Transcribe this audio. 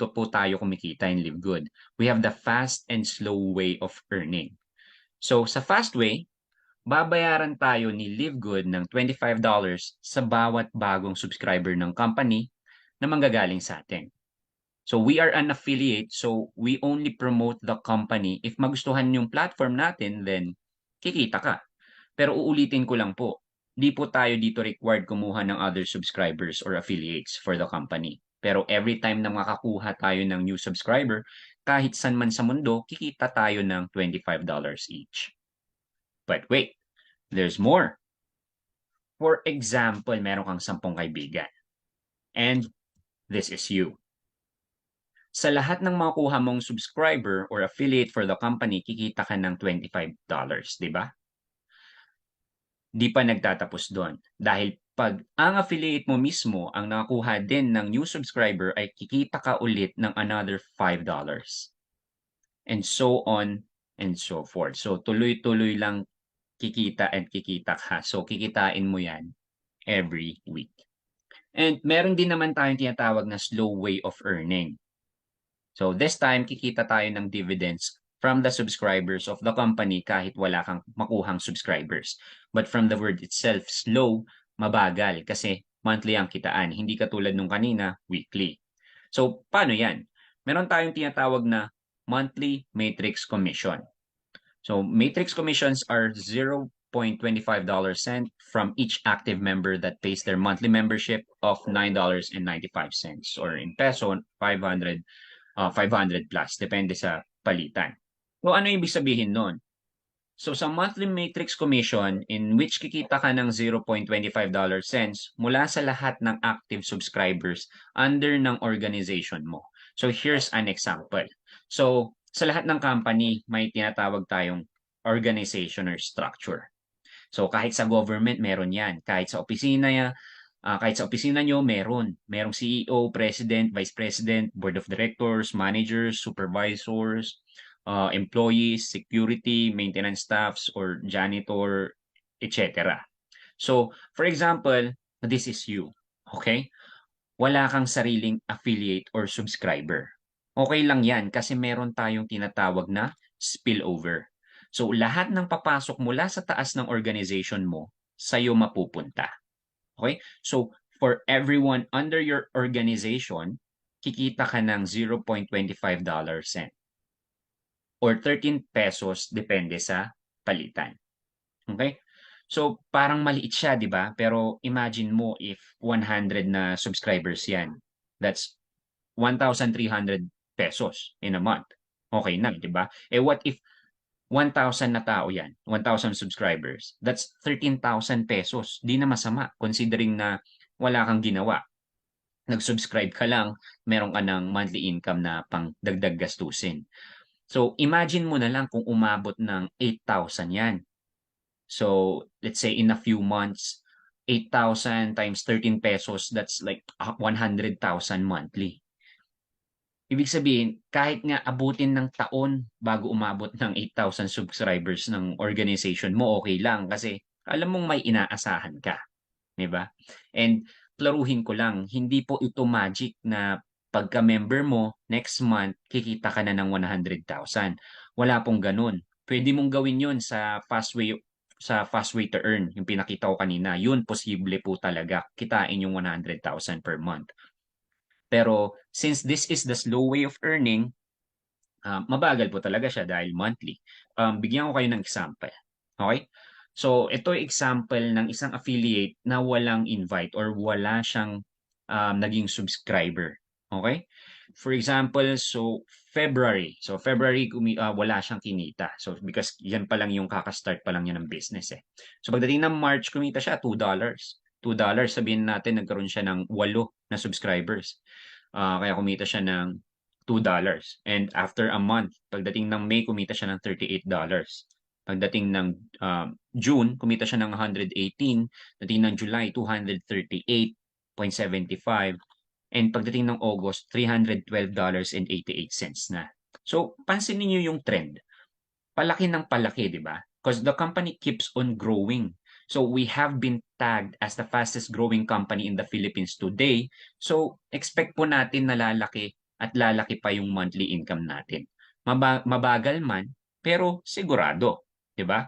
dito po tayo kumikita in LiveGood. We have the fast and slow way of earning. So sa fast way, babayaran tayo ni LiveGood ng $25 sa bawat bagong subscriber ng company na manggagaling sa atin. So we are an affiliate, so we only promote the company. If magustuhan yung platform natin, then kikita ka. Pero uulitin ko lang po, di po tayo dito required kumuha ng other subscribers or affiliates for the company. Pero every time na makakuha tayo ng new subscriber, kahit saan man sa mundo, kikita tayo ng $25 each. But wait, there's more. For example, meron kang 10 kaibigan. And this is you. Sa lahat ng makuha mong subscriber or affiliate for the company, kikita ka ng $25, di ba? Di pa nagtatapos doon. Dahil pag ang affiliate mo mismo ang nakakuha din ng new subscriber, ay kikita ka ulit ng another $5. And so on and so forth. So tuloy-tuloy lang kikita and kikita ka. So kikitain mo yan every week. And meron din naman tayong tinatawag na slow way of earning. So this time, kikita tayo ng dividends from the subscribers of the company kahit wala kang makuhang subscribers. But from the word itself, slow, mabagal kasi monthly ang kitaan. Hindi katulad nung kanina, weekly. So paano yan? Meron tayong tinatawag na monthly matrix commission. So matrix commissions are $0.25 from each active member that pays their monthly membership of $9.95 or in peso, 500 plus, depende sa palitan. So ano ibig sabihin nun? So sa monthly matrix commission in which kikita ka ng $0.25 mula sa lahat ng active subscribers under ng organization mo. So here's an example. So sa lahat ng company, may tinatawag tayong organization or structure. So kahit sa government, meron yan. Kahit sa opisina nyo, merong CEO, President, Vice President, Board of Directors, Managers, Supervisors, employees, security, maintenance staffs, or janitor, etc. So, for example, this is you. Okay? Wala kang sariling affiliate or subscriber. Okay lang yan kasi meron tayong tinatawag na spillover. So, lahat ng papasok mula sa taas ng organization mo, sa'yo mapupunta. Okay? So, for everyone under your organization, kikita ka ng $0.25 or 13 pesos depende sa palitan. Okay? So, parang maliit siya, di ba? Pero imagine mo if 100 na subscribers yan. That's 1,300 pesos in a month. Okay na, di ba? What if 1,000 na tao yan, 1,000 subscribers. That's 13,000 pesos. Di na masama considering na wala kang ginawa. Nag-subscribe ka lang, meron ka ng monthly income na pang dagdag gastusin. So, imagine mo na lang kung umabot ng 8,000 yan. So, let's say in a few months, 8,000 times 13 pesos, that's like 100,000 monthly. Ibig sabihin, kahit nga abutin ng taon bago umabot ng 8,000 subscribers ng organization mo, okay lang kasi alam mong may inaasahan ka, 'di ba? And klaruhin ko lang, hindi po ito magic na pagka-member mo, next month kikita ka na ng 100,000. Wala pong gano'n. Puwede mong gawin 'yon sa fast way to earn, yung pinakita ko kanina. 'Yun posible po talaga, kitain yung 100,000 per month. Pero since this is the slow way of earning, mabagal po talaga siya dahil monthly. Bigyan ko kayo ng example. Okay? So, ito yung example ng isang affiliate na walang invite or wala siyang naging subscriber. Okay? For example, so February. So February wala siyang kinita. So because yan pa lang yung kaka-start pa lang niya ng business eh. So pagdating ng March, kumita siya $2. $2, sabihin natin nagkaroon siya ng 8 na subscribers. Kaya kumita siya ng $2. And after a month, pagdating ng May, kumita siya ng $38. Pagdating ng June, kumita siya ng 118. Pagdating ng July, 238.75. And pagdating ng August, $312.88 na. So, pansinin niyo yung trend. Palaki ng palaki, di ba? Because the company keeps on growing. So we have been tagged as the fastest growing company in the Philippines today. So expect po natin na lalaki at lalaki pa yung monthly income natin. Mabagal man, pero sigurado, 'di ba?